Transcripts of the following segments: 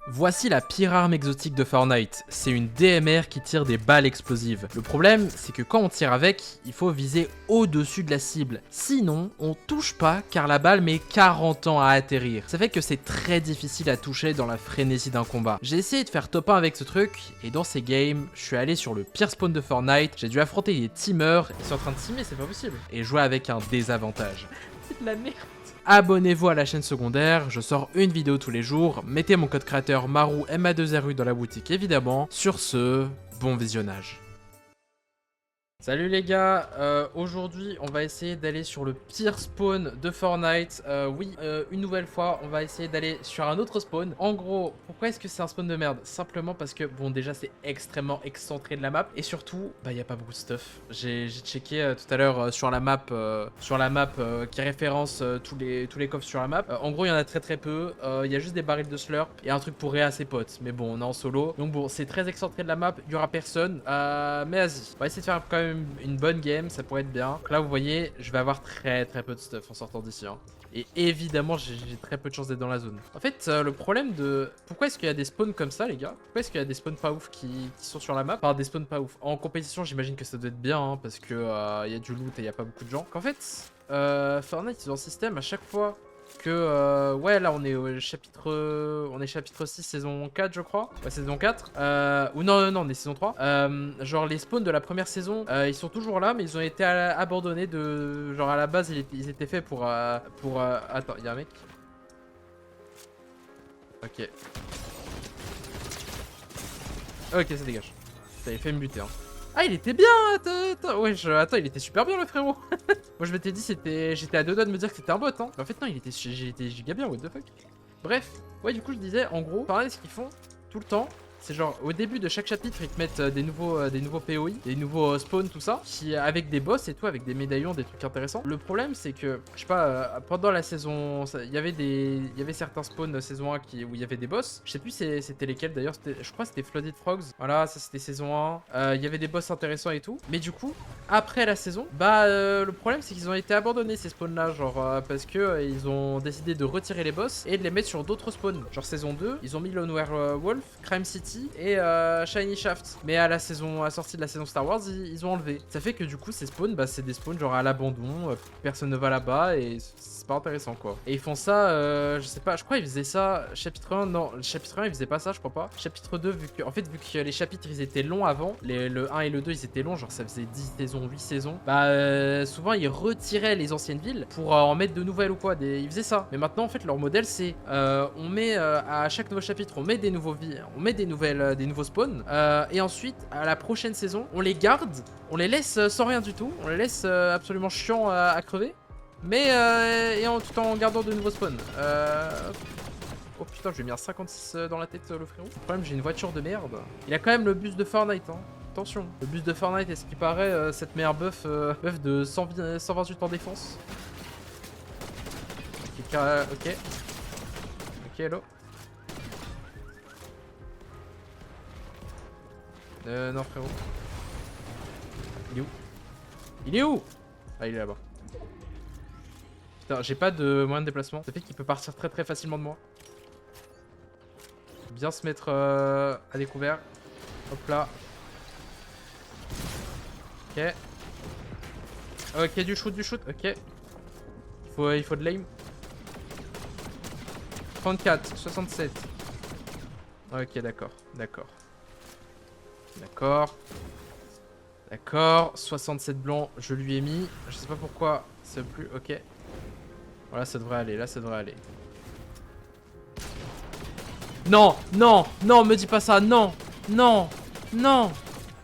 Voici la pire arme exotique de Fortnite, c'est une DMR qui tire des balles explosives. Le problème, c'est que quand on tire avec, il faut viser au-dessus de la cible. Sinon, on touche pas car la balle met 40 ans à atterrir. Ça fait que c'est très difficile à toucher dans la frénésie d'un combat. J'ai essayé de faire top 1 avec ce truc, et dans ces games, je suis allé sur le pire spawn de Fortnite, j'ai dû affronter des teamers, ils sont en train de teamer, c'est pas possible, et jouer avec un désavantage. C'est de la merde. Abonnez-vous à la chaîne secondaire, je sors une vidéo tous les jours, mettez mon code créateur Marou MA2RU dans la boutique évidemment. Sur ce, bon visionnage. Salut les gars, aujourd'hui on va essayer d'aller sur le pire spawn de Fortnite. Une nouvelle fois on va essayer d'aller sur un autre spawn. En gros, pourquoi est-ce que c'est un spawn de merde? Simplement parce que bon, déjà c'est extrêmement excentré de la map, et surtout bah y a pas beaucoup de stuff. J'ai checké tout à l'heure sur la map qui référence tous les coffres sur la map. En gros il y en a très peu, il y a juste des barils de slurp et un truc pour réa à ses potes, mais bon on est en solo, donc bon c'est très excentré de la map, il y aura personne, mais vas-y, on va essayer de faire quand même une bonne game, ça pourrait être bien. Donc là vous voyez, je vais avoir très peu de stuff en sortant d'ici, hein. Et évidemment j'ai très peu de chance d'être dans la zone. En fait le problème de... Pourquoi est-ce qu'il y a des spawns comme ça les gars? Pourquoi est-ce qu'il y a des spawns pas ouf qui sont sur la map? Enfin des spawns pas ouf. En compétition j'imagine que ça doit être bien, hein, parce que il y a du loot et il y a pas beaucoup de gens. Qu'en fait Fortnite ils ont un système à chaque fois que ouais là on est au chapitre chapitre 6 saison 4 je crois, ouais, saison 4 ou non on est saison 3, genre les spawns de la première saison ils sont toujours là mais ils ont été abandonnés de genre à la base ils étaient faits pour attends, il y a un mec. Ok ça dégage, t'avais fait me buter, hein. Ah il était bien, attends, il était super bien le frérot. Moi je m'étais dit j'étais à deux doigts de me dire que c'était un bot, hein. Mais en fait non, il était giga bien, what the fuck. Bref, ouais du coup je disais, en gros, pareil ce qu'ils font tout le temps, c'est genre au début de chaque chapitre ils te mettent des nouveaux POI, des nouveaux spawns, tout ça, avec des boss et tout, avec des médaillons, des trucs intéressants. Le problème c'est que, je sais pas, pendant la saison, il y avait certains spawns saison 1 où il y avait des boss. Je sais plus c'était lesquels d'ailleurs, je crois que c'était Flooded Frogs. Voilà, ça c'était saison 1. Il y avait des boss intéressants et tout. Mais du coup, après la saison, le problème c'est qu'ils ont été abandonnés ces spawns là, genre parce que ils ont décidé de retirer les boss et de les mettre sur d'autres spawns. Genre saison 2, ils ont mis Lone Wolf, Crime City et Shiny Shaft. Mais à la sortie de la saison Star Wars, ils ont enlevé. Ça fait que du coup ces spawns, c'est des spawns genre à l'abandon, personne ne va là-bas et c'est pas intéressant quoi. Et ils font ça, je sais pas, je crois ils faisaient ça chapitre 1, non, chapitre 1 ils faisaient pas ça, je crois pas. Chapitre 2, vu que les chapitres ils étaient longs avant, le 1 et le 2 ils étaient longs, genre ça faisait 10 saisons, 8 saisons, souvent ils retiraient les anciennes villes pour en mettre de nouvelles ou quoi, ils faisaient ça. Mais maintenant en fait leur modèle c'est, on met à chaque nouveau chapitre, on met des nouveaux des nouveaux spawns, et ensuite à la prochaine saison on les garde, on les laisse sans rien du tout, on les laisse absolument chiants à crever, mais tout en gardant de nouveaux spawns. Oh putain, je lui ai mis un 56 dans la tête le frérot. Le problème, j'ai une voiture de merde. Il a quand même le bus de Fortnite, hein. Attention, le bus de Fortnite, est-ce qu'il paraît cette meilleure buff de 128 en défense. Ok, hello. Non frérot. Il est où? Il est où? Ah il est là-bas. Putain, j'ai pas de moyen de déplacement. Ça fait qu'il peut partir très facilement de moi. Bien se mettre à découvert. Hop là. Ok. Ok, du shoot. Ok. Il faut de l'aim. 34, 67. Ok, d'accord. 67 blancs, je lui ai mis. Je sais pas pourquoi, c'est plus... Ok. Voilà, ça devrait aller, là ça devrait aller. Non, me dis pas ça, non.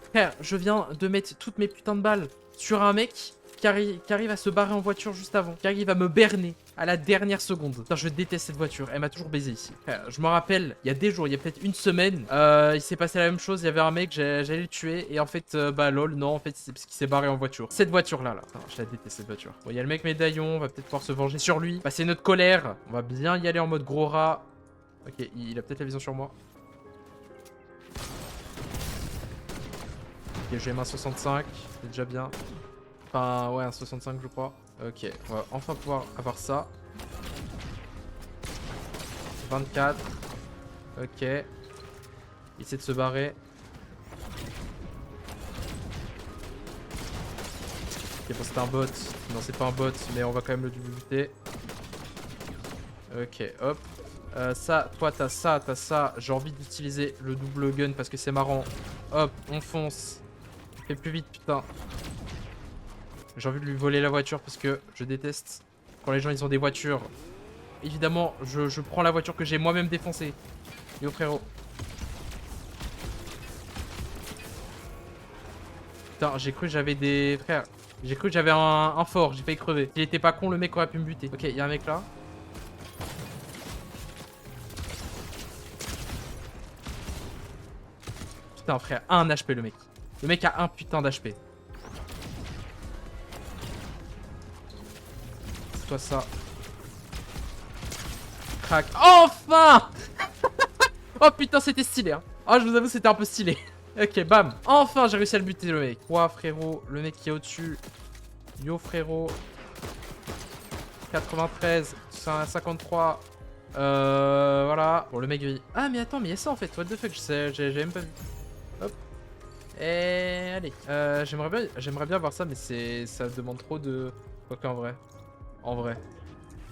Frère, je viens de mettre toutes mes putains de balles sur un mec qui arrive à se barrer en voiture juste avant, qui arrive à me berner à la dernière seconde. Putain, je déteste cette voiture, elle m'a toujours baisé ici. Frère, je me rappelle, il y a des jours, il y a peut-être une semaine, il s'est passé la même chose, il y avait un mec, j'allais le tuer, et en fait, lol, non, en fait, c'est parce qu'il s'est barré en voiture. Cette voiture-là, là. Putain, je la déteste, cette voiture. Bon, il y a le mec médaillon, on va peut-être pouvoir se venger sur lui. Bah, c'est notre colère, on va bien y aller en mode gros rat. Ok, il a peut-être la vision sur moi. Ok, j'ai un 65, c'est déjà bien. Enfin, ouais, un 65 je crois. Ok, on va enfin pouvoir avoir ça. 24. Ok. Il essaie de se barrer. Ok, bon, c'était un bot. Non, c'est pas un bot, mais on va quand même le buter. Ok, hop. Ça, toi, t'as ça, t'as ça. J'ai envie d'utiliser le double gun parce que c'est marrant. Hop, on fonce. Fais plus vite, putain. J'ai envie de lui voler la voiture parce que je déteste quand les gens ils ont des voitures. Évidemment, je prends la voiture que j'ai moi-même défoncée. Yo, frérot. Putain, j'ai cru que j'avais des... Frère, j'ai cru que j'avais un fort. J'ai failli crever. S'il était pas con, le mec aurait pu me buter. Ok, il y a un mec là. Putain, frère, 1 HP le mec. Le mec a un putain d'HP. C'est toi ça. Crac. Enfin. Oh putain, c'était stylé. Hein. Oh, je vous avoue, c'était un peu stylé. Ok, bam. Enfin, j'ai réussi à le buter, le mec. Quoi, frérot? Le mec qui est au-dessus. Yo, frérot. 93. 53. Voilà. Bon, le mec vit. Ah, mais attends, mais il y a ça en fait. What the fuck, j'ai même pas vu. Hop. Et allez. J'aimerais bien voir ça, mais ça demande trop de... Quoi qu'en vrai. En vrai.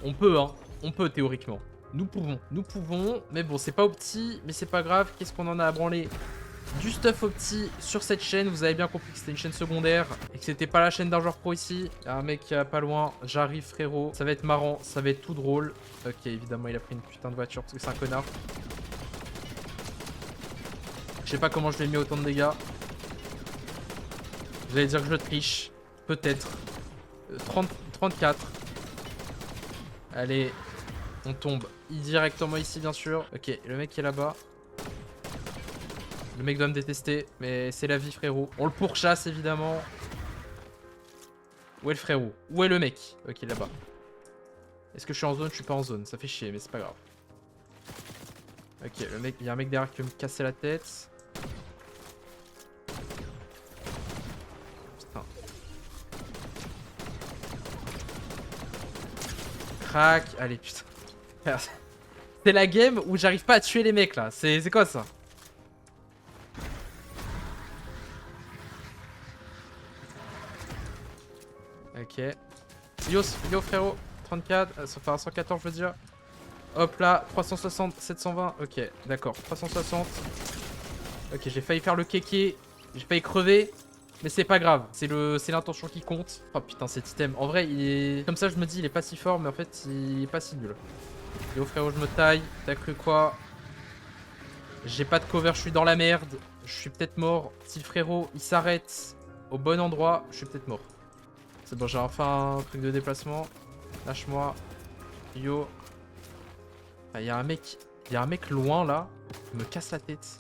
On peut, hein. On peut, théoriquement. Nous pouvons, mais bon, c'est pas opti, mais c'est pas grave. Qu'est-ce qu'on en a à branler? Du stuff opti sur cette chaîne. Vous avez bien compris que c'était une chaîne secondaire et que c'était pas la chaîne d'un joueur pro ici. Il y a un mec qui est pas loin. J'arrive, frérot. Ça va être marrant, ça va être tout drôle. Ok, évidemment, il a pris une putain de voiture parce que c'est un connard. Je sais pas comment je lui ai mis autant de dégâts. J'allais dire que je triche. Peut-être. 34. Allez. On tombe directement ici, bien sûr. Ok, le mec qui est là-bas. Le mec doit me détester, mais c'est la vie, frérot. On le pourchasse, évidemment. Où est le frérot? Où est le mec? Ok, là-bas. Est-ce que je suis en zone? Je suis pas en zone. Ça fait chier, mais c'est pas grave. Ok, le mec, il y a un mec derrière qui veut me casser la tête. Putain. Crac. Allez, putain. C'est la game où j'arrive pas à tuer les mecs, là. C'est quoi, ça? Ok. Yo frérot. 34. Enfin 114 je veux dire. Hop là. 360. 720. Ok. D'accord. 360. Ok. J'ai failli faire le kéké. J'ai failli crever. Mais c'est pas grave. C'est l'intention qui compte. Oh putain cet item. En vrai il est... Comme ça je me dis il est pas si fort. Mais en fait il est pas si nul. Yo frérot je me taille. T'as cru quoi? J'ai pas de cover. Je suis dans la merde. Je suis peut-être mort. Si le frérot il s'arrête au bon endroit. Je suis peut-être mort. C'est bon, j'ai enfin un truc de déplacement. Lâche-moi. Yo. Il y a un mec loin là. Il me casse la tête.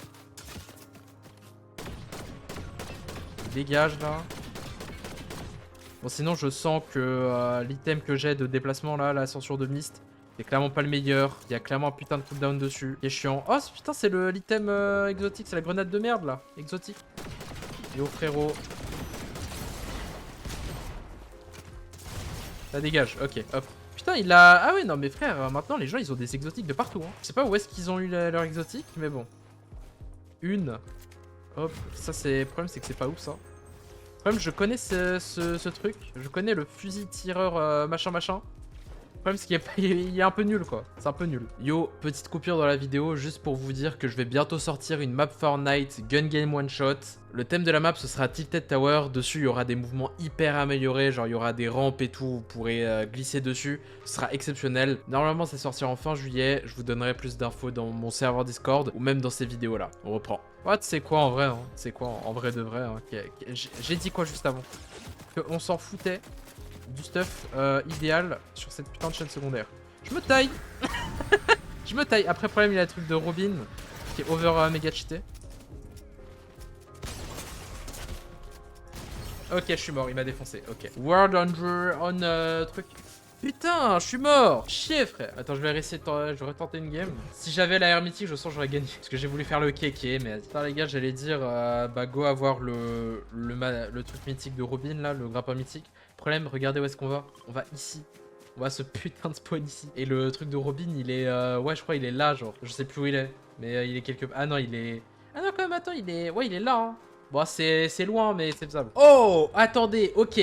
Il dégage là. Bon, sinon, je sens que l'item que j'ai de déplacement là, l'ascension de Mist, c'est clairement pas le meilleur. Il y a clairement un putain de cooldown dessus. Qui est chiant. Oh, putain, c'est l'item exotique. C'est la grenade de merde là. Exotique. Yo, frérot. Ça dégage, ok, hop. Putain, il a... Ah ouais, non mais frère, maintenant les gens ils ont des exotiques de partout. Hein. Je sais pas où est-ce qu'ils ont eu leur exotique, mais bon. Une. Hop, ça c'est... Le problème c'est que c'est pas ouf ça. Le problème, je connais ce truc. Je connais le fusil tireur machin machin. Le problème, c'est qu'il est un peu nul, quoi. C'est un peu nul. Yo, petite coupure dans la vidéo, juste pour vous dire que je vais bientôt sortir une map Fortnite Gun Game One Shot. Le thème de la map, ce sera Tilted Tower. Dessus, il y aura des mouvements hyper améliorés. Genre, il y aura des rampes et tout. Vous pourrez glisser dessus. Ce sera exceptionnel. Normalement, ça sortira en fin juillet. Je vous donnerai plus d'infos dans mon serveur Discord ou même dans ces vidéos-là. On reprend. Ouais, tu sais quoi en vrai, hein. C'est quoi en vrai de vrai, hein. J'ai dit quoi juste avant? On s'en foutait du stuff idéal sur cette putain de chaîne secondaire. Je me taille. Je me taille. Après, problème, il y a le truc de Robin qui est over méga cheaté. Ok, je suis mort, il m'a défoncé. Ok. World Under on truc. Putain, je suis mort. Chier, frère. Attends, je vais essayer je vais retenter une game. Si j'avais la air mythique, je sens que j'aurais gagné. Parce que j'ai voulu faire le kéké, mais putain, les gars, j'allais dire bah go avoir le truc mythique de Robin là, le grappin mythique. Problème, regardez où est-ce qu'on va. On va ici. On va ce putain de spawn ici. Et le truc de Robin, il est... ouais, je crois il est là, genre. Je sais plus où il est. Mais il est quelque... Ah non, il est... Ah non, quand même, attends, il est... Ouais, il est là, hein. Bon, c'est loin, mais c'est faisable. Oh, attendez, ok.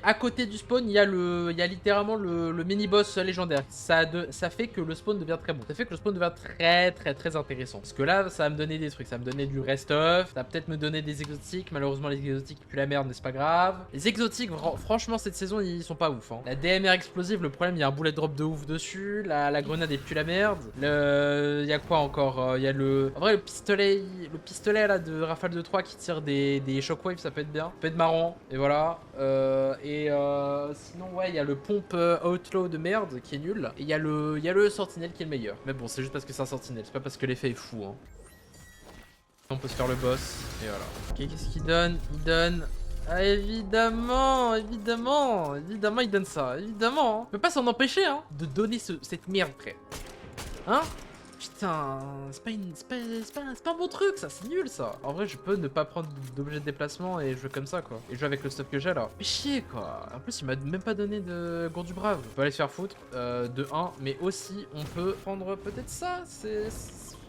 À côté du spawn, il y a littéralement le mini-boss légendaire. Ça fait que le spawn devient très bon. Ça fait que le spawn devient très intéressant. Parce que là, ça va me donner des trucs. Ça va me donner du rest-off. Ça va peut-être me donner des exotiques. Malheureusement, les exotiques puent la merde, mais c'est pas grave. Les exotiques, franchement, cette saison, ils sont pas ouf. Hein. La DMR explosive, le problème, il y a un bullet drop de ouf dessus. La grenade, elle pue la merde. Il y a quoi encore? Il y a le... En vrai, le pistolet là de rafale de 3 qui tire des shockwaves, ça peut être bien, ça peut être marrant, et voilà. Sinon, ouais, il y a le pompe outlaw de merde qui est nul, et il y a le sentinelle qui est le meilleur. Mais bon, c'est juste parce que c'est un sentinelle, c'est pas parce que l'effet est fou. Hein. On peut se faire le boss, et voilà. Ok, qu'est-ce qu'il donne? Il donne... Ah, évidemment, il donne ça, évidemment. Hein. On peut pas s'en empêcher, hein, de donner cette merde, frère. Hein? Putain, c'est pas un bon truc ça, c'est nul ça. En vrai, je peux ne pas prendre d'objet de déplacement et jouer comme ça quoi. Et jouer avec le stuff que j'ai là. Fais chier quoi. En plus, il m'a même pas donné de gourde du brave. On peut aller se faire foutre de 1, mais aussi on peut prendre peut-être ça.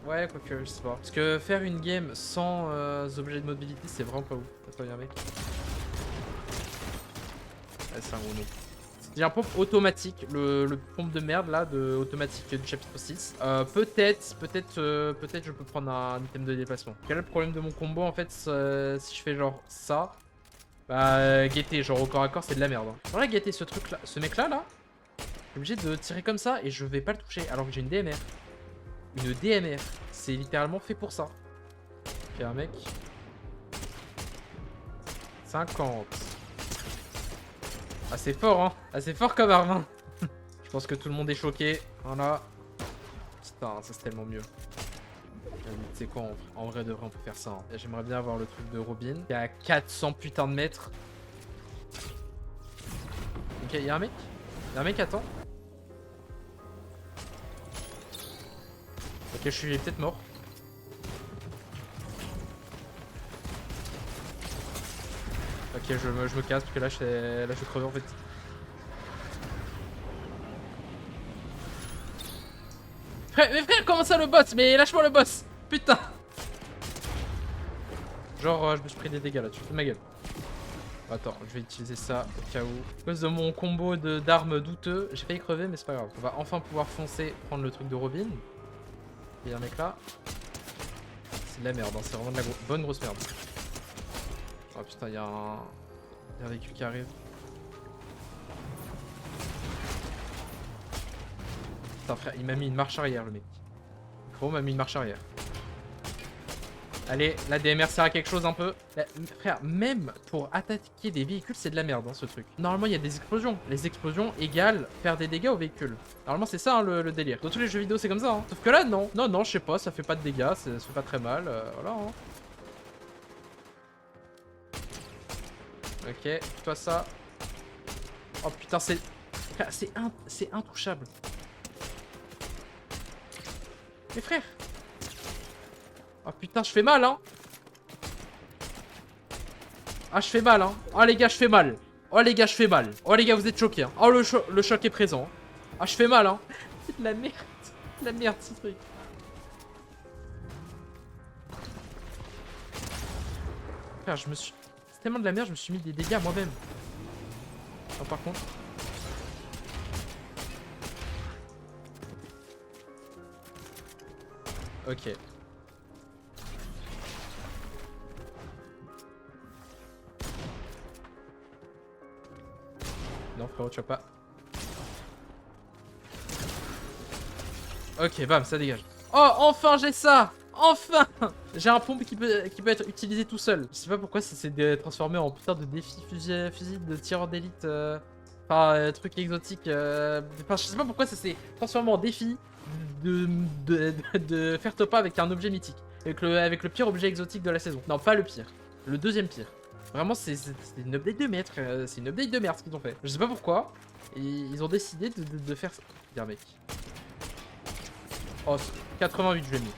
Ouais, quoique, je sais pas. Parce que faire une game sans objets de mobilité, c'est vraiment pas ouf. Attends, y'a un mec. Ouais, c'est un gros noob. J'ai un pompe automatique, le pompe de merde là, automatique du chapitre 6. Peut-être je peux prendre un item de déplacement. Quel est le problème de mon combo en fait? Si je fais genre ça, bah guetter, genre au corps à corps, c'est de la merde. Hein. Voilà, guetter ce truc là, ce mec là, je suis obligé de tirer comme ça et je vais pas le toucher alors que j'ai une DMR. Une DMR, c'est littéralement fait pour ça. Ok, un mec. 50. Assez fort, hein. Assez fort comme arme. Je pense que tout le monde est choqué. Voilà. Putain, ça c'est tellement mieux. Tu sais quoi, en vrai de vrai, on peut faire ça. Hein. J'aimerais bien avoir le truc de Robin. Qui est à 400 putain de mètres. Ok, y'a un mec. Y'a un mec, attends. Ok, je suis peut-être mort. Ok, je me casse parce que là je suis crevé en fait. Mais frère, comment ça le boss? Mais lâche-moi le boss! Putain! Genre, je me suis pris des dégâts là, tu fais de ma gueule. Attends, je vais utiliser ça au cas où. À cause de mon combo d'armes douteux, j'ai failli crever, mais c'est pas grave. On va enfin pouvoir foncer, prendre le truc de Robin. Il y a un mec là. C'est de la merde, hein. C'est vraiment de la bonne grosse merde. Oh putain, il y a un véhicule qui arrive. Putain frère, il m'a mis une marche arrière le mec. Gros m'a mis une marche arrière. Allez, la DMR sert à quelque chose un peu. Frère, même pour attaquer des véhicules, c'est de la merde hein, ce truc. Normalement, il y a des explosions. Les explosions égale faire des dégâts aux véhicules. Normalement, c'est ça hein, le délire. Dans tous les jeux vidéo, c'est comme ça. Hein. Sauf que là, non. Non, je sais pas, ça fait pas de dégâts, ça fait pas très mal. Voilà. Hein. Ok, toi ça. Oh putain, c'est intouchable. Mais frère. Oh putain, je fais mal, hein. Ah, je fais mal, hein. Oh les gars, je fais mal. Oh les gars, je fais mal. Oh les gars, vous êtes choqués. Hein. Oh, le choc est présent. Ah, je fais mal, hein. C'est de la merde. De la merde, ce truc. Frère, c'est tellement de la merde, je me suis mis des dégâts moi-même. Oh, par contre. Ok. Non frérot, tu vas pas. Ok, bam, ça dégage. Oh, enfin j'ai ça. Enfin. J'ai un pompe qui peut être utilisé tout seul. Je sais pas pourquoi ça s'est transformé en putain de défi fusil de tireur d'élite. Enfin, truc exotique. Enfin, je sais pas pourquoi ça s'est transformé en défi de faire top 1 avec un objet mythique. Avec le pire objet exotique de la saison. Non, pas le pire. Le deuxième pire. Vraiment, c'est une update de merde. C'est une update de merde ce qu'ils ont fait. Je sais pas pourquoi. Et ils ont décidé de faire ça. Bien, mec. Oh, 88, je l'ai mis.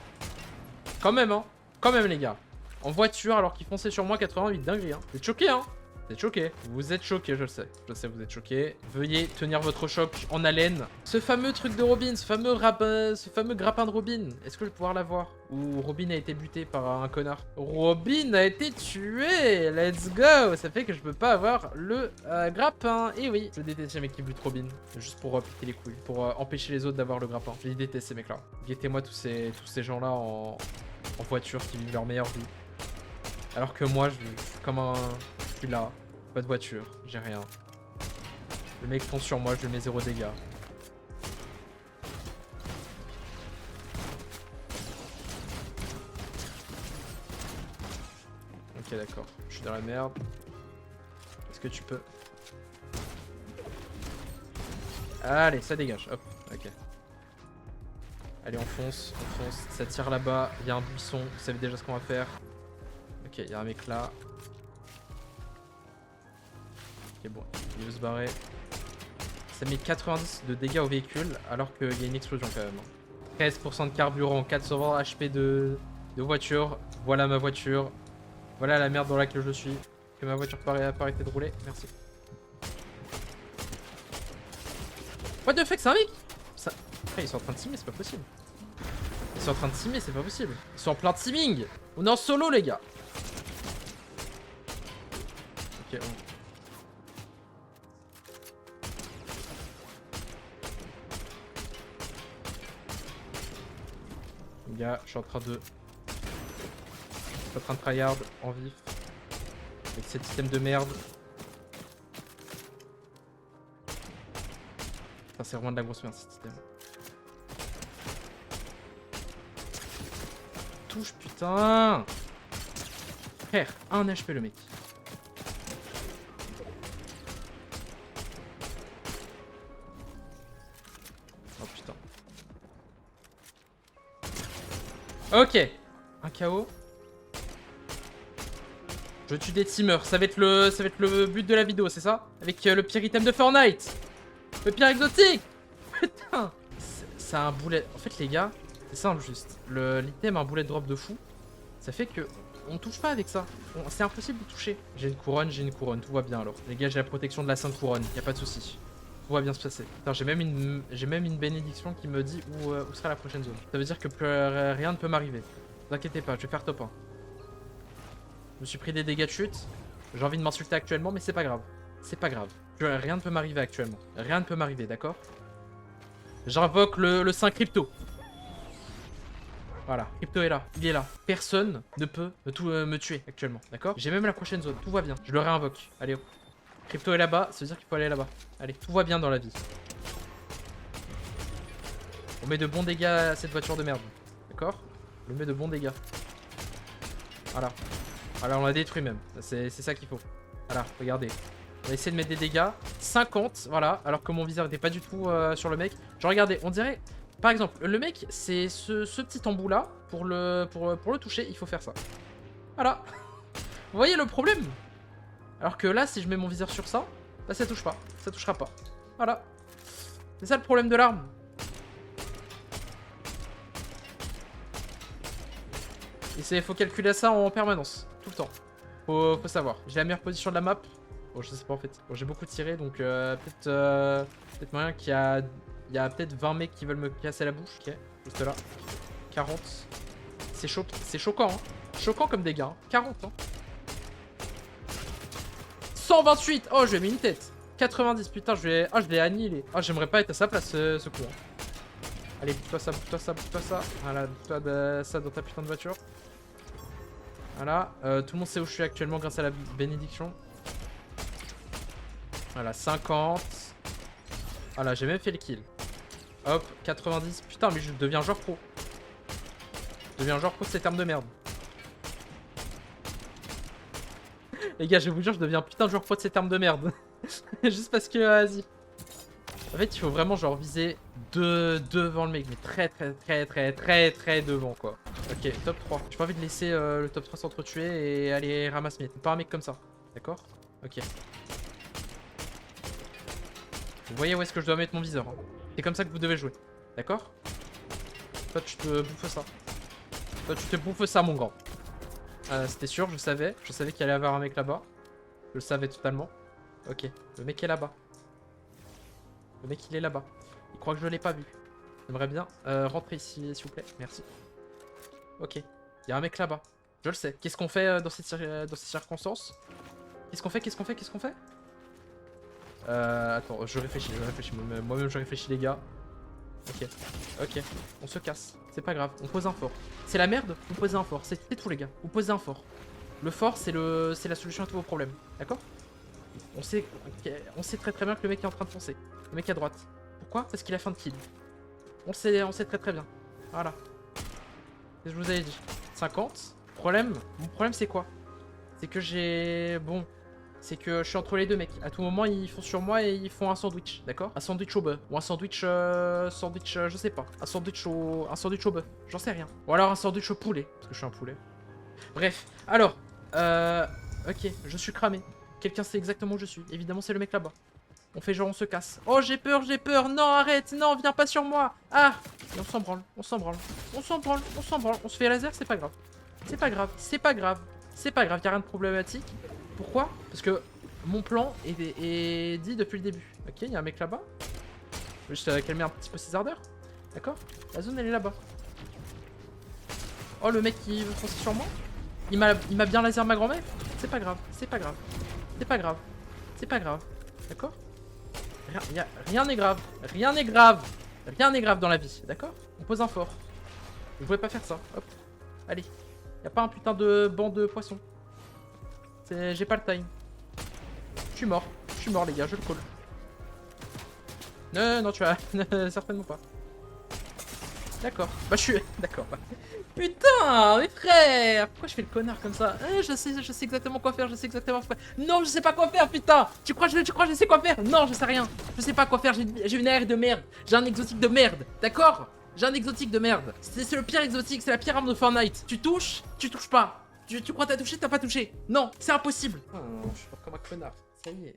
Quand même, hein. Quand même, les gars. En voiture, alors qu'ils fonçaient sur moi, 88. Dinguerie, hein. Vous êtes choqués, hein. Vous êtes choqués. Vous êtes choqués, je le sais. Je le sais, vous êtes choqués. Veuillez tenir votre choc en haleine. Ce fameux truc de Robin, ce fameux grappin de Robin. Est-ce que je vais pouvoir l'avoir? Ou Robin a été buté par un connard? Robin a été tué. Let's go. Ça fait que je peux pas avoir le grappin. Et oui, je déteste les mecs qui butent Robin. Juste pour péter les couilles. Pour empêcher les autres d'avoir le grappin. Je les déteste ces mecs-là. Guettez-moi tous ces gens-là en voiture qui vivent leur meilleure vie. Alors que moi, je suis comme un... Je suis là, pas de voiture, j'ai rien. Le mec fonce sur moi, je lui mets 0 dégâts. Ok, d'accord, je suis dans la merde. Est-ce que tu peux... Allez, ça dégage, hop, ok. Allez, on fonce, ça tire là-bas, il y a un buisson, vous savez déjà ce qu'on va faire. Ok, il y a un mec là. Ok, bon, il veut se barrer. Ça met 90 de dégâts au véhicule, alors qu'il y a une explosion quand même. 13% de carburant, 420 HP de voiture. Voilà ma voiture. Voilà la merde dans laquelle je suis. Que ma voiture peut arrêter de rouler. Merci. What the fuck, c'est un mec ça... Après, ils sont en train de teamer, c'est pas possible. Ils sont en train de teamer, c'est pas possible. Ils sont en plein teaming. On est en solo, les gars. Ok, les gars, je suis en train de tryhard en vif. Avec cet système de merde. Putain, c'est vraiment de la grosse merde, ce système. Touche, putain. Frère, 1 HP le mec. Oh putain. Ok. Un KO. Je tue des teamers. Ça va être le but de la vidéo, c'est ça? Avec le pire item de Fortnite. Le pire exotique. Putain. C'est un boulet. En fait, les gars, c'est simple juste. L'item a un boulet drop de fou. Ça fait que on touche pas avec ça. C'est impossible de toucher. J'ai une couronne. Tout va bien alors. Les gars, j'ai la protection de la sainte couronne. Y a pas de souci. Tout va bien se passer. Putain, j'ai même une bénédiction qui me dit où sera la prochaine zone. Ça veut dire que rien ne peut m'arriver. Ne vous inquiétez pas, je vais faire top 1. Je me suis pris des dégâts de chute. J'ai envie de m'insulter actuellement, mais c'est pas grave. C'est pas grave. Rien ne peut m'arriver actuellement. Rien ne peut m'arriver, d'accord? J'invoque le Saint Crypto. Voilà, Crypto est là. Il est là. Personne ne peut me tuer actuellement, d'accord? J'ai même la prochaine zone. Tout va bien. Je le réinvoque. Allez, hop. Crypto est là-bas. Ça veut dire qu'il faut aller là-bas. Allez, tout va bien dans la vie. On met de bons dégâts à cette voiture de merde. D'accord? On met de bons dégâts. Voilà. Voilà, on l'a détruit même. C'est ça qu'il faut. Voilà, regardez. On va essayer de mettre des dégâts. 50, voilà. Alors que mon viseur n'était pas du tout sur le mec. Genre, regardez, on dirait... Par exemple, le mec, c'est ce petit embout là. Pour le toucher, il faut faire ça. Voilà. Vous voyez le problème? Alors que là, si je mets mon viseur sur ça, bah ça touche pas. Ça touchera pas. Voilà. C'est ça le problème de l'arme. Il faut calculer ça en permanence. Tout le temps. Faut savoir. J'ai la meilleure position de la map. Bon, je sais pas en fait. Bon, j'ai beaucoup tiré, donc peut-être moyen qu'il y a... Il y a peut-être 20 mecs qui veulent me casser la bouche. Ok, juste là. 40. C'est choquant, hein. Choquant comme dégâts. Hein. 40, hein. 128. Oh, je lui ai mis une tête. 90, putain, je l'ai annihilé. Ah, j'aimerais pas être à sa place, ce coup. Hein. Allez, bouge-toi ça, bouge-toi ça, bouge-toi ça. Voilà, bouge-toi ça dans ta putain de voiture. Voilà, tout le monde sait où je suis actuellement grâce à la bénédiction. Voilà, 50. Voilà, j'ai même fait le kill. Hop, 90. Putain, mais je deviens joueur pro. Je deviens joueur pro de cette arme de merde. Les gars, je vais vous dire, je deviens putain de joueur pro de cette arme de merde. Juste parce que, vas-y. En fait, il faut vraiment genre viser devant le mec, mais très devant quoi. Ok, top 3. J'ai pas envie de laisser le top 3 s'entretuer et aller ramasser mes. Pas un mec comme ça, d'accord? Ok. Vous voyez où est-ce que je dois mettre mon viseur, hein. C'est comme ça que vous devez jouer, d'accord? Toi, tu te bouffes ça. Toi, tu te bouffes ça, mon grand. C'était sûr, je savais qu'il allait y avoir un mec là-bas. Je le savais totalement. Ok, le mec est là-bas. Le mec il est là-bas. Il croit que je l'ai pas vu. J'aimerais bien rentrer ici s'il vous plaît. Merci. Ok, il y a un mec là-bas. Je le sais. Qu'est-ce qu'on fait dans ces circonstances? Qu'est-ce qu'on fait? Qu'est-ce qu'on fait? Qu'est-ce qu'on fait? Attends, je réfléchis. Moi-même je réfléchis les gars. Ok, ok, on se casse. C'est pas grave, on pose un fort. C'est la merde, vous posez un fort. C'est tout les gars, vous posez un fort. Le fort c'est la solution à tous vos problèmes. D'accord? On sait très très bien que le mec est en train de foncer. Le mec à droite. Pourquoi? Parce qu'il a faim de kill. On sait très très bien. Voilà. Et je vous avais dit. 50. Mon problème c'est quoi? C'est que j'ai... Bon. C'est que je suis entre les deux mecs. À tout moment ils font sur moi et ils font un sandwich. D'accord? Un sandwich au bœuf. Ou un sandwich... je sais pas. Un sandwich au bœuf. J'en sais rien. Ou alors un sandwich au poulet. Parce que je suis un poulet. Bref. Alors. Ok. Je suis cramé. Quelqu'un sait exactement où je suis. Évidemment c'est le mec là-bas. On fait genre on se casse. Oh j'ai peur, j'ai peur. Non arrête, non viens pas sur moi. Ah. Et on s'en branle, on s'en branle. On s'en branle, on s'en branle. On se fait laser, c'est pas grave. C'est pas grave, c'est pas grave. C'est pas grave, y'a rien de problématique. Pourquoi? Parce que mon plan est dit depuis le début. Ok, y'a un mec là-bas. Je vais juste calmer un petit peu ses ardeurs. D'accord? La zone elle est là-bas. Oh le mec qui veut foncer sur moi. Il m'a bien laser ma grand-mère. C'est pas grave, c'est pas grave. C'est pas grave. C'est pas grave. D'accord? Rien n'est grave. Rien n'est grave. Rien n'est grave dans la vie. D'accord? On pose un fort. Je pouvais pas faire ça. Hop. Allez. Y'a pas un putain de banc de poissons. J'ai pas le time. Je suis mort. Je suis mort les gars. Je le call. Non, tu vas... Certainement pas. D'accord. Bah je suis... D'accord. Putain, mes frères! Pourquoi je fais le connard comme ça? Je sais exactement quoi faire, je sais exactement quoi faire. Non, je sais pas quoi faire, putain! Tu crois que je sais quoi faire? Non, je sais rien. Je sais pas quoi faire, j'ai une AR de merde. J'ai un exotique de merde, d'accord? J'ai un exotique de merde. C'est le pire exotique, c'est la pire arme de Fortnite. Tu touches pas. Tu crois t'as touché, t'as pas touché. Non, c'est impossible. Oh, je suis pas comme un connard. Ça y est.